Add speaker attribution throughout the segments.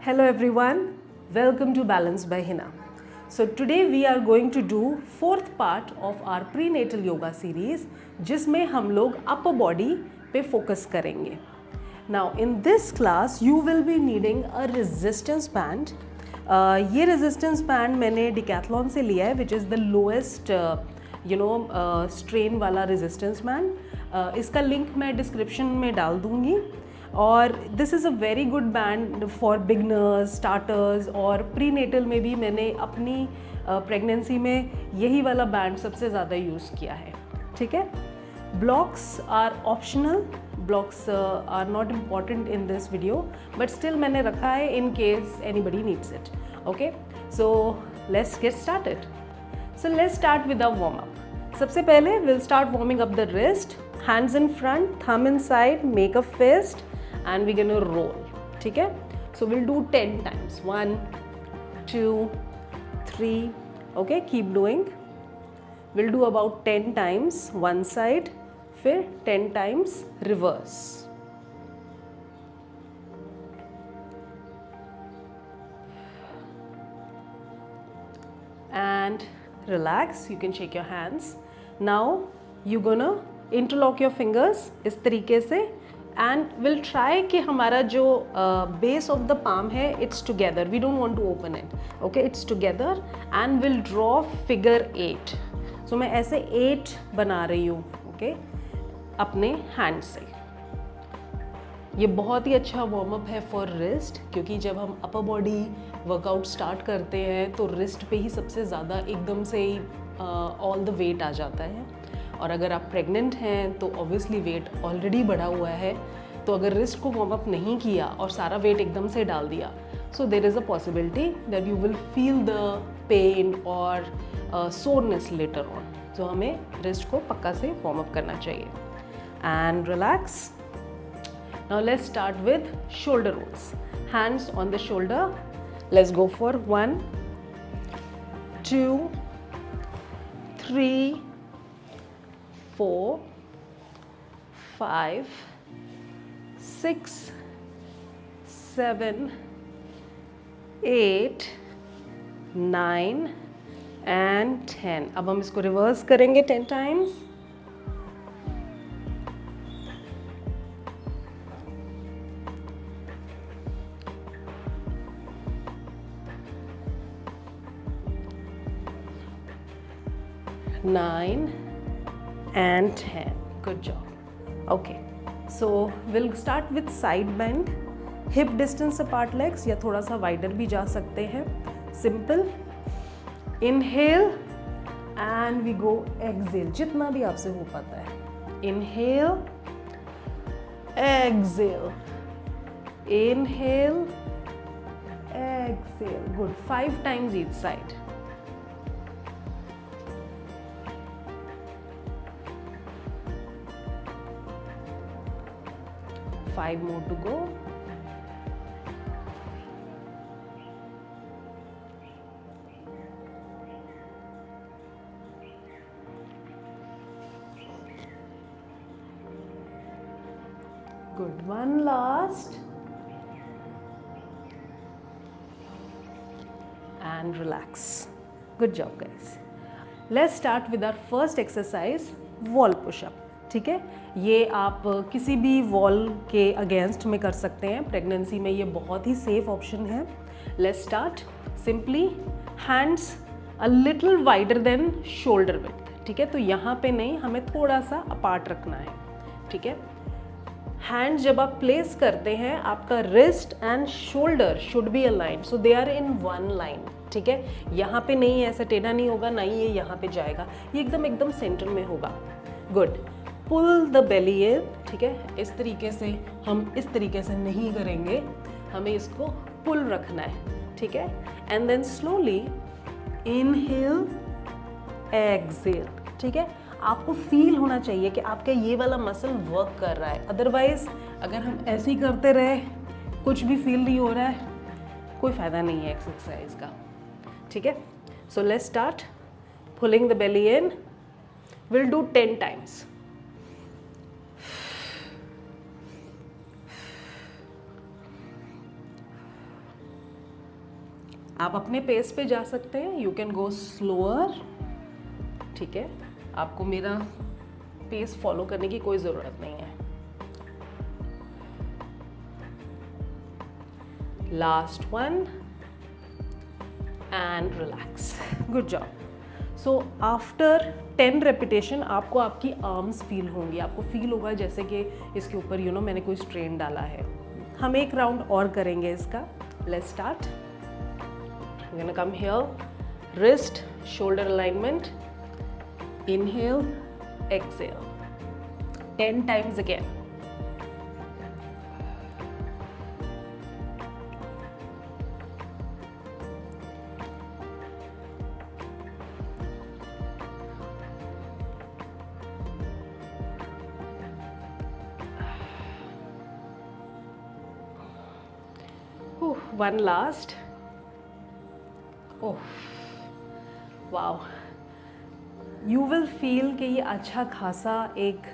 Speaker 1: Hello everyone, welcome to Balance by Hina. So today we are going to do fourth part of our prenatal yoga series जिसमें हम लोग upper body पे focus करेंगे. Now in this class you will be needing a resistance band. ये resistance band मैंने Decathlon से लिया है which is the lowest strain वाला resistance band. इसका लिंक मैं डिस्क्रिप्शन में डाल दूँगी. और this is a very good band for beginners, starters और प्रीनेटल में भी मैंने अपनी प्रेगनेंसी में यही वाला बैंड सबसे ज़्यादा यूज़ किया है. ठीक है. Blocks are optional, blocks are not important in this video but still मैंने रखा है in case anybody needs it. Okay, so let's get started. So let's start with a warm up. सबसे पहले will start warming up the wrist. Hands in front, thumb inside, make a fist and we're going to roll. ठीक है. So we'll do 10 times. 1, 2, 3. Okay, keep doing. We'll do about 10 times one side, फिर 10 times reverse. And relax. You can shake your hands. Now you're gonna interlock your fingers इस तरीके से and will try कि हमारा जो base of the palm है it's together. We don't want to open it. Okay, it's together and will draw figure 8. So मैं ऐसे 8 बना रही हूँ. ओके, अपने हैंड से. ये बहुत ही अच्छा वार्म अप है फॉर रिस्ट क्योंकि जब हम अपर बॉडी वर्कआउट स्टार्ट करते हैं तो रिस्ट पे ही सबसे ज़्यादा एकदम से ही ऑल द वेट आ जाता है. और अगर आप प्रेग्नेंट हैं तो ऑब्वियसली वेट ऑलरेडी बढ़ा हुआ है, तो अगर रिस्ट को वार्म अप नहीं किया और सारा वेट एकदम से डाल दिया so there is a possibility that you will feel the pain और सोरनेस लेटर ऑन. तो हमें रिस्ट को पक्का से वार्म अप करना चाहिए. And relax. Now let's start with shoulder rolls. Hands on the shoulder. Let's go for 1, 2, 3, 4, 5, 6, 7, 8, 9 and 10. अब हम इसको रिवर्स करेंगे 10 times. Nine and 10. Good job. Okay, so we'll start with side bend. Hip distance apart legs या थोड़ा सा wider भी जा सकते हैं. Simple. Inhale and we go exhale. जितना भी आपसे हो पाता है. Inhale, exhale. Inhale, exhale. Good. 5 times each side. 5 more to go. Good. One last. And relax. Good job guys. Let's start with our first exercise, wall push-up. ठीक है. ये आप किसी भी वॉल के अगेंस्ट में कर सकते हैं. प्रेगनेंसी में ये बहुत ही सेफ ऑप्शन है. Let's start. Simply hands a little wider than shoulder width. ठीक है, तो यहाँ पे नहीं, हमें थोड़ा सा अपार्ट रखना है. ठीक है. हैंड्स जब आप प्लेस करते हैं आपका wrist and shoulder should be aligned, so they are in one line. ठीक है, यहाँ पे नहीं, ऐसा टेढ़ा नहीं होगा, ना ही ये यहाँ पे जाएगा, ये एकदम सेंटर में होगा. गुड. पुल द बेली इन. ठीक है, इस तरीके से हम इस तरीके से नहीं करेंगे, हमें इसको पुल रखना है. ठीक है. And then slowly inhale, exhale. ठीक है, आपको फील होना चाहिए कि आपका ये वाला मसल वर्क कर रहा है. अदरवाइज अगर हम ऐसे ही करते रहे, कुछ भी फील नहीं हो रहा है, कोई फ़ायदा नहीं है एक्सरसाइज का. ठीक है. So let's start. Pulling the belly in. Will do 10 times. आप अपने पेस पे जा सकते हैं, यू कैन गो स्लोअर, ठीक है, आपको मेरा पेस फॉलो करने की कोई ज़रूरत नहीं है। Last one and relax, good job. So after 10 repetition आपको आपकी आर्म्स फील होंगी, आपको फील होगा जैसे कि इसके ऊपर मैंने कोई स्ट्रेन डाला है। हम एक राउंड और करेंगे इसका। Let's start. We're gonna come here, wrist, shoulder alignment, inhale, exhale, 10 times again. One last. Oh wow, you will feel कि ये अच्छा खासा एक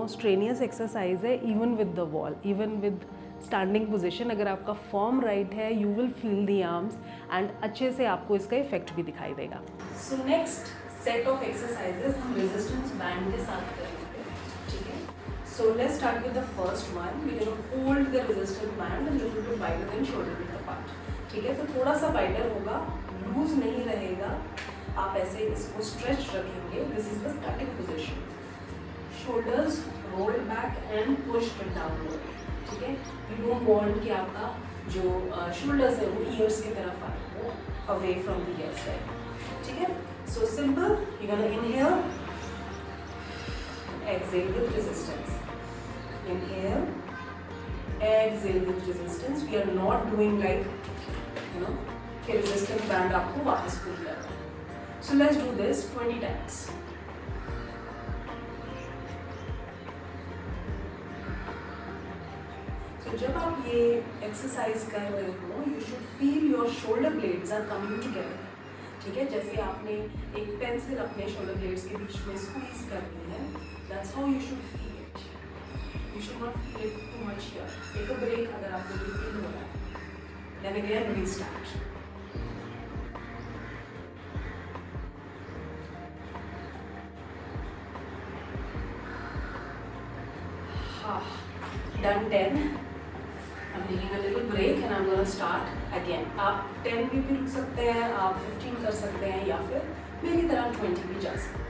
Speaker 1: स्ट्रेनियस एक्सरसाइज है, even with the wall, even with standing position. अगर आपका फॉर्म राइट है, you will feel the arms and अच्छे से आपको इसका इफेक्ट भी दिखाई देगा। So next set of exercises हम रेजिस्टेंस बैंड के साथ करेंगे, ठीक है। So let's start with the first one. We can hold the resistance band a little bit wider than shoulder width apart, ठीक है। तो थोड़ा सा वाइडर होगा, लूज नहीं रहेगा, आप ऐसे इसको स्ट्रेच रखेंगे। This is the starting position, shoulders roll back and push it downward, ठीक है। यू डोंट वांट कि आपका जो शोल्डर्स है वो ईयर्स की तरफ आए, वो अवे फ्रॉम द ईयर्स है, ठीक है। So simple, you gonna inhale, exhale with resistance, inhale, exhale with resistance. We are not doing like कि रेजिस्टेंस बैंड आपको वापस पुल कर रहा है। So let's do this 20 times. So जब आप ये एक्सरसाइज कर रहे हो, you should feel your shoulder blades are coming together, ठीक है। जैसे आपने एक पेंसिल अपने शोल्डर ब्लेड्स के बीच में स्क्वीज करनी है, that's how you should feel it. You should not feel it too much here. Take a break अगर आपको ये फील हो रहा है, then again restart. Done 10. I'm taking a little break and I'm going to start again. आप 10 भी रुक सकते हैं, आप 15 कर सकते हैं, या फिर मेरी तरह 20 भी जा सकते हैं।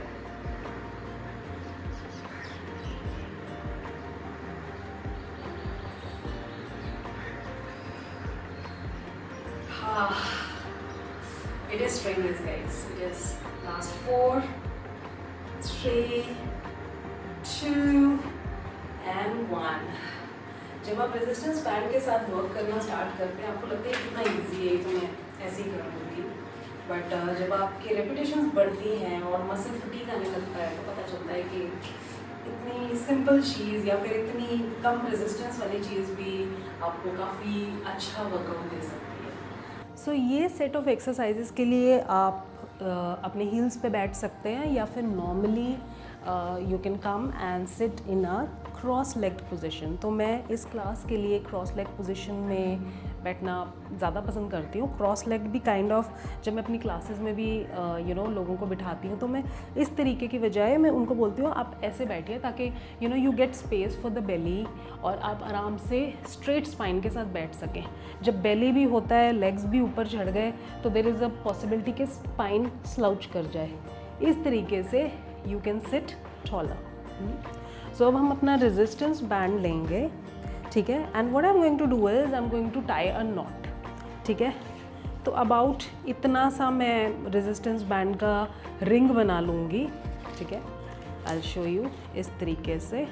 Speaker 1: It is strenuous, guys. It is last 4, 3, 2, and 1. जब आप रेजिस्टेंस बैंड के साथ वर्क करना स्टार्ट करते हैं, आपको लगता है कितना इजी है, तो मैं ऐसे ही कर लूँगी। बट जब आपके रेपिटेशंस बढ़ती हैं और मसल फटीग आने लगता है, तो पता चलता है कि इतनी सिंपल चीज़ या फिर इतनी कम रेजिस्टेंस वाली चीज़ भी आपको काफ़ी अच्छा वर्कआउट दे सकती है। सो ये सेट ऑफ एक्सरसाइजेस के लिए आप अपने हील्स पे बैठ सकते हैं, या फिर normally you can come and sit in a cross legged position. तो मैं इस क्लास के लिए क्रॉस लेग पोजीशन में बैठना ज़्यादा पसंद करती हूँ। क्रॉस लेग भी काइंड ऑफ जब मैं अपनी क्लासेस में भी लोगों को बिठाती हूँ, तो मैं इस तरीके की बजाय मैं उनको बोलती हूँ आप ऐसे बैठिए, ताकि you get space for the belly और आप आराम से स्ट्रेट स्पाइन के साथ बैठ सकें। जब बेली भी होता है, लेग्स भी ऊपर चढ़ गए, तो देयर इज़ अ पॉसिबिलिटी कि स्पाइन स्लाउच कर जाए। इस तरीके से you can sit taller. So अब हम अपना रेजिस्टेंस बैंड लेंगे, ठीक है। And what I am going to do is I am going to tie a knot, ठीक है। तो अबाउट इतना सा मैं रेजिस्टेंस बैंड का रिंग बना लूँगी, ठीक है। आई विल शो यू इस तरीके से।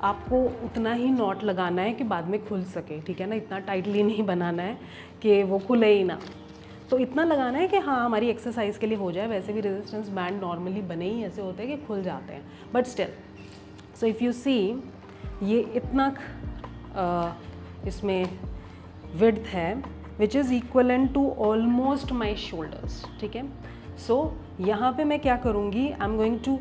Speaker 1: आपको उतना ही नॉट लगाना है कि बाद में खुल सके, ठीक है ना। इतना टाइटली नहीं बनाना है कि वो खुले ही ना। तो इतना लगाना है कि हाँ हमारी एक्सरसाइज के लिए हो जाए। वैसे भी रेजिस्टेंस बैंड नॉर्मली बने ही ऐसे होते हैं कि खुल जाते हैं, but still. So if you see, ये इतना इसमें विड्थ है which is equivalent to almost my shoulders, ठीक है। सो यहाँ पे मैं क्या करूँगी, I am going to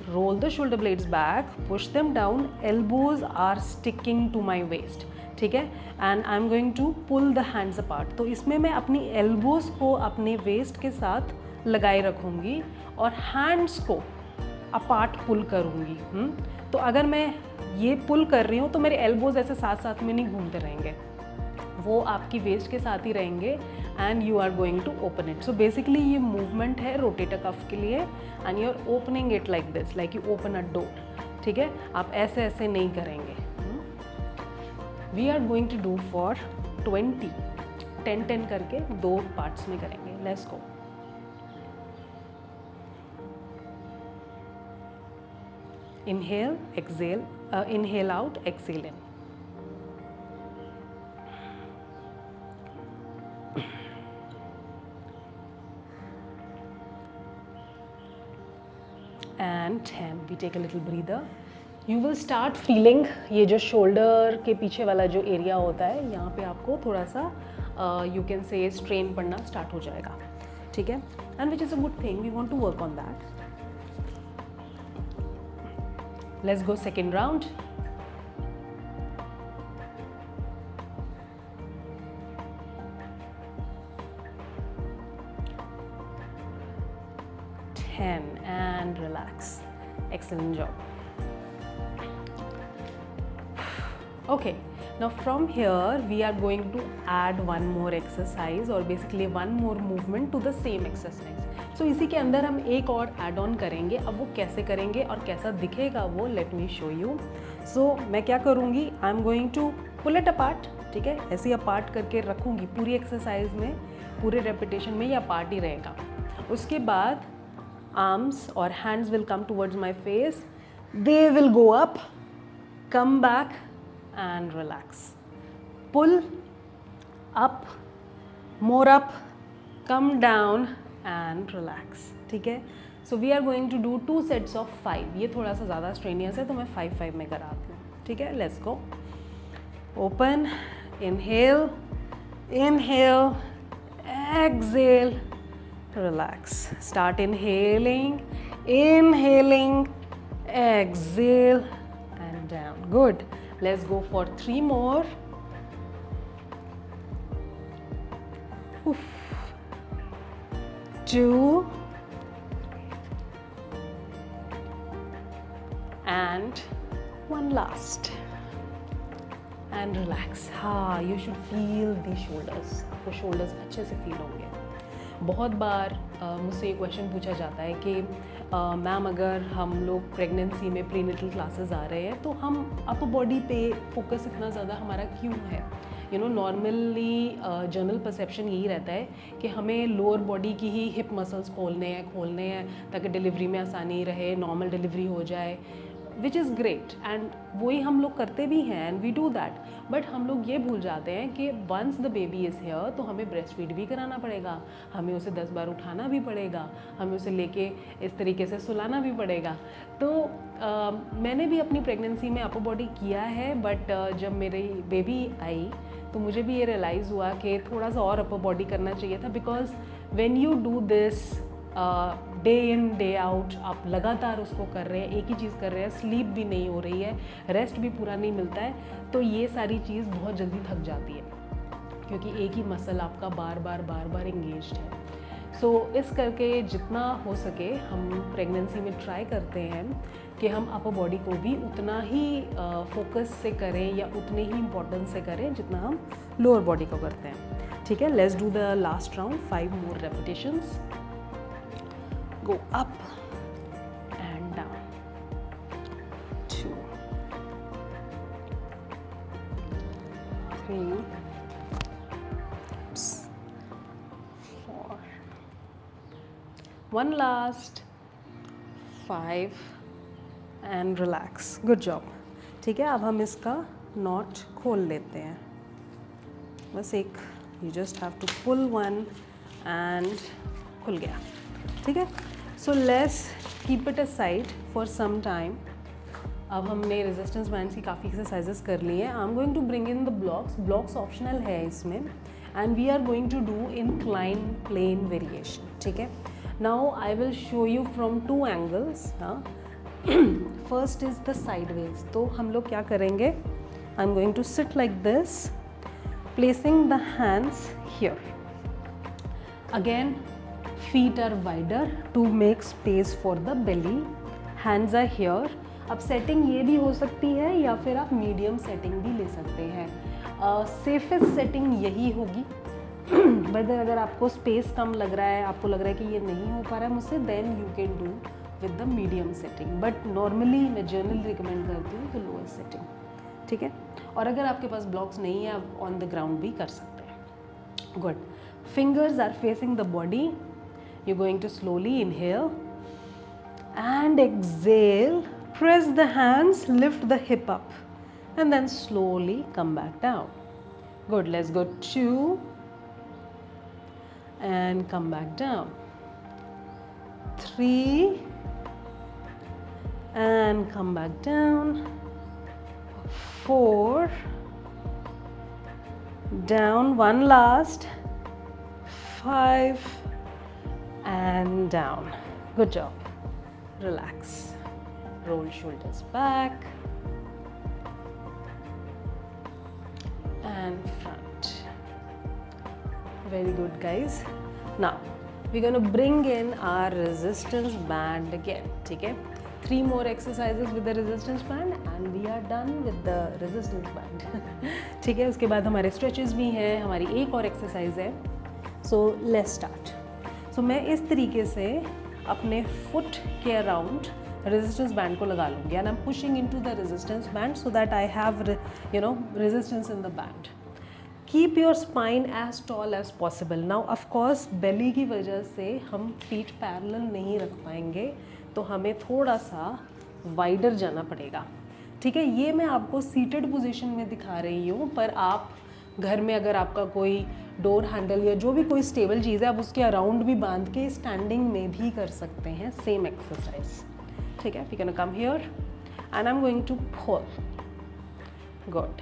Speaker 1: roll the shoulder blades back, push them down, elbows are sticking to my waist. ठीक है, and I am going to pull the hands apart. तो इसमें मैं अपनी एल्बोज को अपने वेस्ट के साथ लगाए रखूँगी और हैंड्स को अपार्ट पुल करूँगी। तो अगर मैं ये पुल कर रही हूँ तो मेरे एल्बोज ऐसे साथ साथ में नहीं घूमते रहेंगे, वो आपकी वेस्ट के साथ ही रहेंगे and you are going to open it. So basically ये मूवमेंट है रोटेटर कफ के लिए and you are opening it like this, like you open a door. ठीक है, आप ऐसे ऐसे नहीं करेंगे। We are going to do for 10 करके 2 पार्ट्स में करेंगे। Let's go. Inhale, exhale, inhale out, exhale in. And 10, we take a little breather. You will start feeling ये जो शोल्डर के पीछे वाला जो एरिया होता है, यहाँ पे आपको थोड़ा सा you can say स्ट्रेन पड़ना स्टार्ट हो जाएगा। ठीक है, and which is a good thing, we want to work on that. Let's go second round. And relax. Excellent job. Okay, now from here we are going to add one more exercise or basically one more movement to the same exercise. So इसी के अंदर हम एक और add on करेंगे। अब वो कैसे करेंगे और कैसा दिखेगा वो let me show you. So मैं क्या करूँगी, I am going to pull it apart. ठीक है, ऐसे ही apart करके रखूँगी पूरी एक्सरसाइज में, पूरे रेपिटेशन में ये apart ही रहेगा। उसके बाद arms or hands will come towards my face, they will go up, come back and relax. Pull up, more up, come down and relax. ठीक है, so we are going to do 2 sets of 5. ये थोड़ा सा ज़्यादा strenuous है तो मैं 5-5 में कराती हूँ। ठीक है, let's go. Open, inhale, inhale, exhale, relax. Start inhaling, inhaling, exhale and down. Good. Let's go for 3 more. Oof. 2 and 1 last. And relax. हाँ, you should feel the shoulders. आपको shoulders अच्छे से feel होंगे। बहुत बार मुझसे ये क्वेश्चन पूछा जाता है कि मैम अगर हम लोग प्रेगनेंसी में प्रीनेटल क्लासेस आ रहे हैं तो हम अपर बॉडी पे फोकस इतना ज़्यादा हमारा क्यों है। You know, normally general perception यही रहता है कि हमें लोअर बॉडी की ही हिप मसल्स खोलने हैं ताकि डिलीवरी में आसानी रहे, नॉर्मल डिलीवरी हो जाए, विच इज़ ग्रेट एंड वही हम लोग करते भी हैं and we do that. But हम लोग ये भूल जाते हैं कि once the baby is here तो हमें ब्रेस्ट फीड भी कराना पड़ेगा, हमें उसे 10 बार उठाना भी पड़ेगा, हमें उसे लेके इस तरीके से सुलाना भी पड़ेगा। तो मैंने भी अपनी प्रेगनेंसी में अपर बॉडी किया है, बट जब मेरी बेबी आई तो मुझे भी ये रियलाइज़ हुआ कि थोड़ा सा और अपर बॉडी करना चाहिए था। Because when you do this day in day out, आप लगातार उसको कर रहे हैं, एक ही चीज़ कर रहे हैं, स्लीप भी नहीं हो रही है, रेस्ट भी पूरा नहीं मिलता है, तो ये सारी चीज़ बहुत जल्दी थक जाती है क्योंकि एक ही मसल आपका बार बार एंगेज्ड है। सो इस करके जितना हो सके हम प्रेगनेंसी में ट्राई करते हैं कि हम अपर बॉडी को भी उतना ही फोकस से करें या उतने ही इम्पोर्टेंस से करें जितना हम लोअर बॉडी को करते हैं। ठीक है, let's do the last round, 5 more repetitions. Go up and down. 2, 3, 4. 1 last. 5 and relax. Good job. ठीक है, अब हम इसका नॉट खोल लेते हैं। बस एक, you just have to pull one and खुल गया। ठीक है, so let's keep it aside for some time. अब हमने रेजिस्टेंस बैंड्स की काफ़ी एक्सरसाइजेस कर ली हैं। I am going to bring in the blocks optional है इसमें, and we are going to do incline plane variation. ठीक है, now I will show you from 2 angles. हाँ, फर्स्ट इज़ द साइडवेज। तो हम लोग क्या करेंगे, I'm going to sit like this, placing the hands here. Again, feet are wider to make space for the belly. Hands are here. अब setting ये भी हो सकती है या फिर आप मीडियम सेटिंग भी ले सकते हैं. सेफेस्ट सेटिंग यही होगी. बट अगर आपको स्पेस कम लग रहा है, आपको लग रहा है कि ये नहीं हो पा रहा है मुझसे, then you can do with the medium setting. But normally मैं जनरली रिकमेंड करती हूँ द लोअर सेटिंग. ठीक है. और अगर आपके पास ब्लॉक्स नहीं है, आप ऑन द ग्राउंड भी कर सकते हैं. Good. Fingers are facing the body. You going to slowly inhale and exhale. Press the hands, lift the hip up, and then slowly come back down. Good. Let's go 2 and come back down. 3 and come back down. 4 down. One last. 5 and down. Good job. Relax. Roll shoulders back and front. Very good, guys. Now we're going to bring in our resistance band again. ठीक है. 3 more exercises with the resistance band and we are done with the resistance band. ठीक है. उसके बाद हमारे stretches भी हैं, हमारी एक और exercise है. So let's start. So मैं इस तरीके से अपने फुट के अराउंड रेजिस्टेंस बैंड को लगा लूँगी and I am pushing into the resistance band so that I have resistance in the band. Keep your spine as tall as possible. Now of course belly की वजह से हम feet parallel नहीं रख पाएंगे, तो हमें थोड़ा सा वाइडर जाना पड़ेगा. ठीक है. ये मैं आपको सीटेड पोजीशन में दिखा रही हूँ, पर आप घर में अगर आपका कोई डोर हैंडल या जो भी कोई स्टेबल चीज़ है, आप उसके अराउंड भी बांध के स्टैंडिंग में भी कर सकते हैं सेम एक्सरसाइज. ठीक है. We can come here and I am going to pull. Good.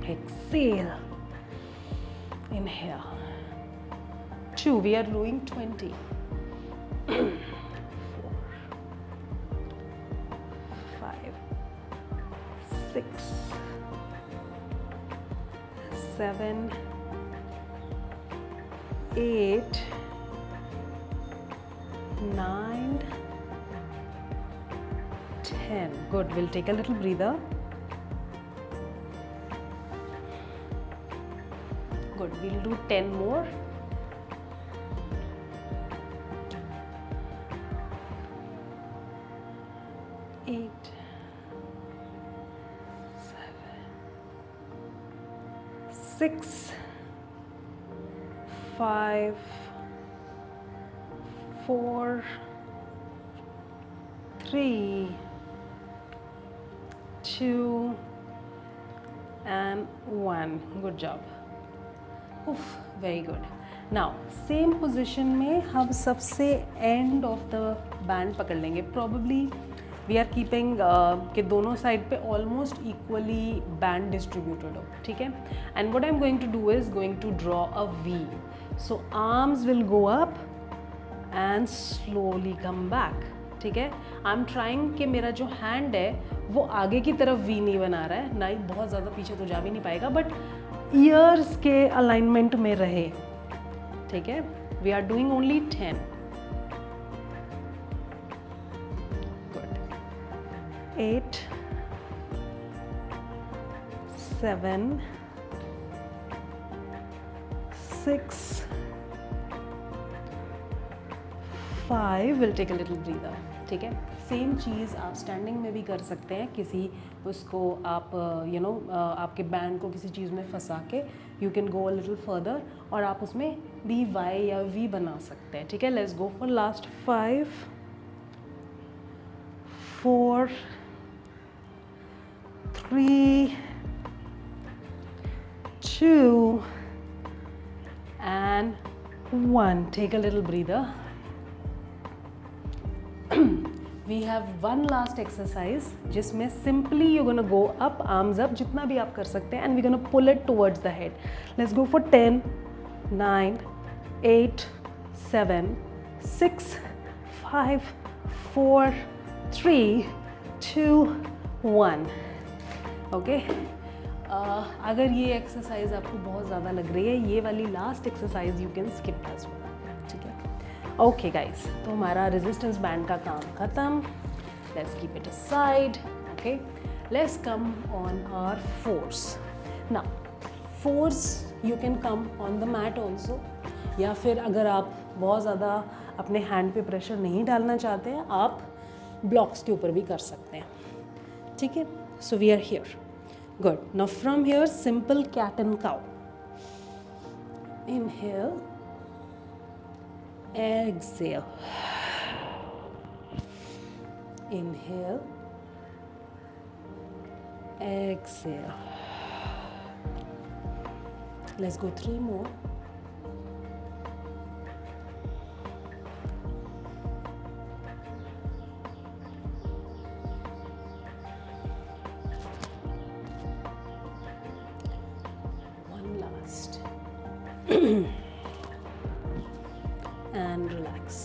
Speaker 1: Exhale. Inhale. 2. We are doing 20. 4 5 6 7 8 9 10. Good. We'll take a little breather. Good. We'll do 10 more. 8 7 6 5 4 3 2 and 1. Good job. Oof, very good. Now same position में हम सबसे end of the band पकड़ लेंगे. Probably we are keeping कि दोनों side पे almost equally band distributed हो. ठीक है. And what I'm going to do is going to draw a V. So arms will go up and slowly come back. ठीक है. I'm trying कि मेरा जो hand है वो आगे की तरफ V नहीं बना रहा है, ना ही बहुत ज़्यादा पीछे तो जा भी नहीं पाएगा, बट ईयर्स के अलाइनमेंट में रहे. ठीक है. We are doing only 10. Good. 8 7 6 5. Will take a little breather. ठीक है. सेम चीज़ आप स्टैंडिंग में भी कर सकते हैं. किसी उसको आप आपके बैंड को किसी चीज़ में फंसा के you can go a little further और आप उसमें बी वाई या वी बना सकते हैं. ठीक है. Let's go for last 5 4 3 2 and 1. Take a little breather. We have one last exercise जिसमें simply you're gonna go up, arms up, जितना भी आप कर सकते हैं, and we're gonna pull it towards the head. Let's go for 10 9 8 7 6 5 4 3 2 1. Okay, अगर ये exercise आपको बहुत ज़्यादा लग रही है, ये वाली last exercise you can skip as well, ठीक है। ओके गाइस, तो हमारा रेजिस्टेंस बैंड का काम ख़त्म। Let's keep it aside. Okay, let's come on our fours. Now fours you can come on the mat also, या फिर अगर आप बहुत ज़्यादा अपने हैंड पे प्रेशर नहीं डालना चाहते हैं, आप ब्लॉक्स के ऊपर भी कर सकते हैं, ठीक है। So we are here, good. Now from here, simple cat and cow. Inhale, exhale. Inhale, exhale. Let's go 3 more. And relax.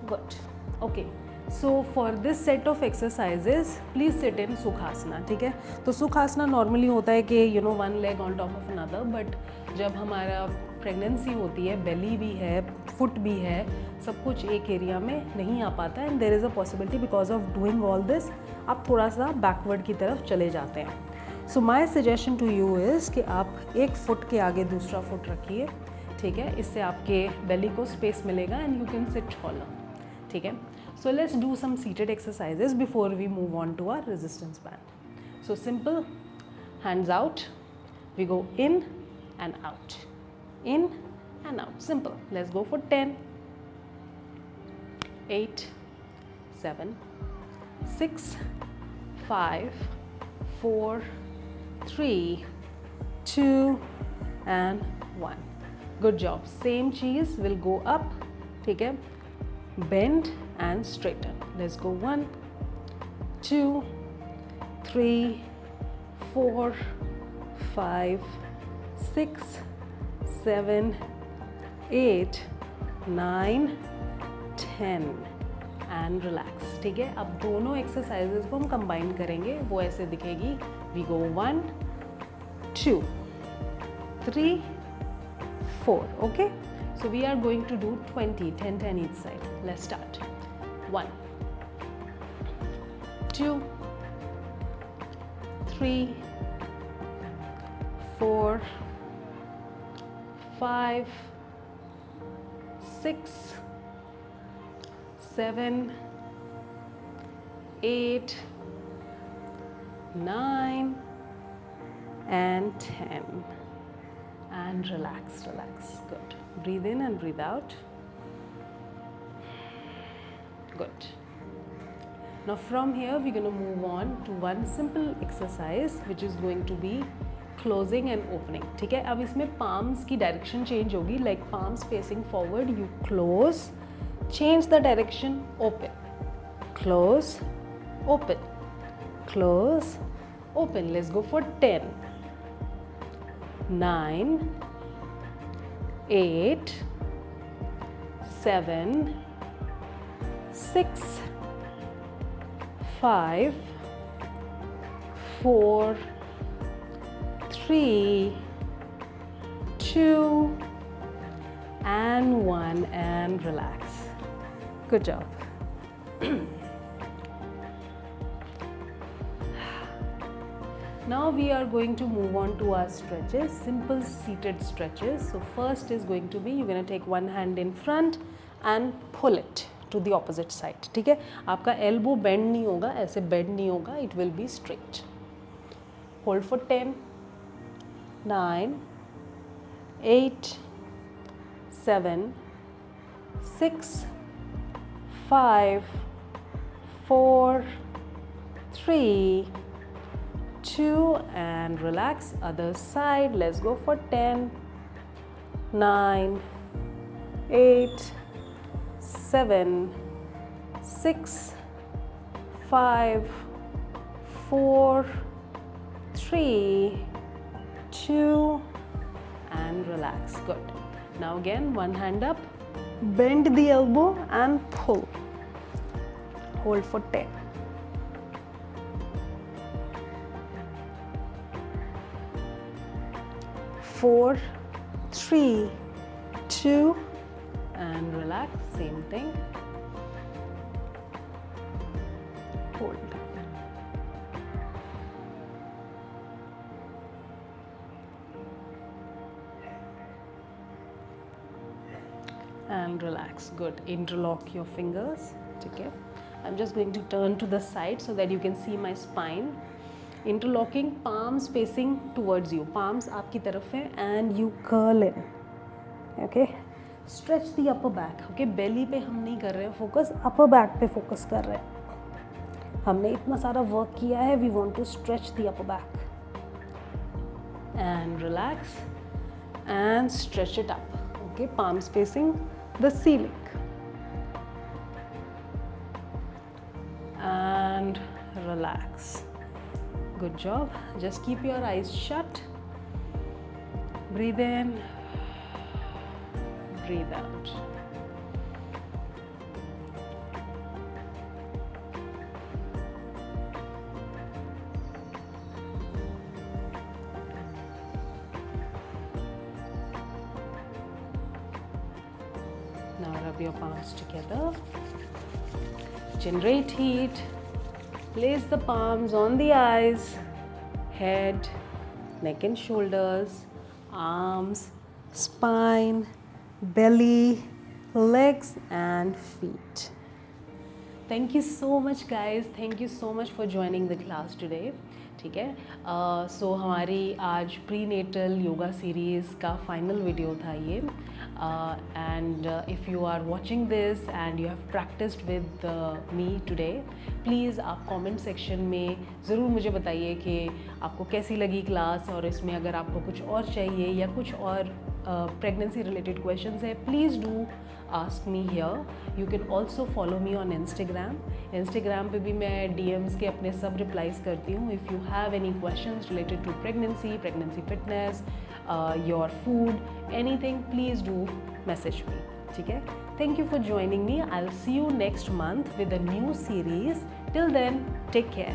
Speaker 1: Good. Okay, so for this set of exercises please sit in Sukhasana, ठीक है। तो Sukhasana normally होता है कि you know one leg on top of another, but जब हमारा pregnancy होती है, बेली भी है, फुट भी है, सब कुछ एक एरिया में नहीं आ पाता, and there is a possibility because of doing all this आप थोड़ा सा बैकवर्ड की तरफ चले जाते हैं। So my suggestion to you is कि आप एक फुट के आगे दूसरा फुट रखिए, ठीक है। इससे आपके बेली को स्पेस मिलेगा and you can sit taller, ठीक है। So let's do some seated exercises before we move on to our resistance band. So simple, hands out, we go in and out, in and out, simple. Let's go for 10, 8, 7, 6, 5, 4, 3, 2 and 1. Good job. Same cheese will go up, ठीक है। Bend and straighten. Let's go 1, 2, 3, 4, 5, 6, 7, 8, 9, 10 and relax, ठीक है। अब दोनों exercises को हम combine करेंगे, वो ऐसे दिखेगी। We go 1, 2, 3, 4. Okay, so we are going to do 20, 10, 10 each side. Let's start. 1, 2, 3, 4, 5, 6, 7, 8, 9 and 10. And relax, relax. Good. Breathe in and breathe out. Good. Now from here we're going to move on to one simple exercise which is going to be closing and opening, ठीक है। अब इसमें palms की direction change होगी, like palms facing forward, you close, change the direction, open, close, open, close, open. Let's go for 10, 9, 8, 7, 6, 5, 4, 3, 2 and 1 and relax. Good job. Now we are going to move on to our stretches, simple seated stretches. So first is going to be, you're going to take one hand in front and pull it to the opposite side, ठीक है। आपका elbow bend नहीं होगा, ऐसे bend नहीं होगा, it will be straight. Hold for 10, 9, 8, 7, 6, 5, 4, 3, 2 and relax. Other side. Let's go for 10, 9, 8, 7, 6, 5, 4, 3, 2 and relax. Good. Now again, one hand up, bend the elbow and pull. Hold for 10. 9, 4, 3, 2, and relax. Same thing. Hold. And relax. Good. Interlock your fingers. Okay. I'm just going to turn to the side so that you can see my spine. Interlocking, palms facing towards you. Palms आपकी तरफ है and you curl in. Okay. Stretch the upper back. Okay. Belly पे हम नहीं कर रहे हैं focus, upper back पे focus कर रहे हैं. हमने इतना सारा work किया है. We want to stretch the upper back. And relax. And stretch it up. Okay. Palms facing the ceiling. And relax. Good job. Just keep your eyes shut. Breathe in. Breathe out. Now rub your palms together. Generate heat. Place the palms on the eyes, head, neck and shoulders, arms, spine, belly, legs and feet. Thank you so much guys. Thank you so much for joining the class today. ठीक है. So हमारी आज prenatal yoga series का final video था ये. And if you are watching this and you have practiced with me today, please आप comment section में ज़रूर मुझे बताइए कि आपको कैसी लगी क्लास, और इसमें अगर आपको कुछ और चाहिए या कुछ और pregnancy related questions है, please do ask me here. You can also follow me on Instagram. Instagram पे भी मैं DMs के अपने सब replies करती हूँ. If you have any questions related to pregnancy, pregnancy fitness, your food, anything, please do message me. ठीक है? Thank you for joining me. I'll see you next month with a new series. Till then, take care.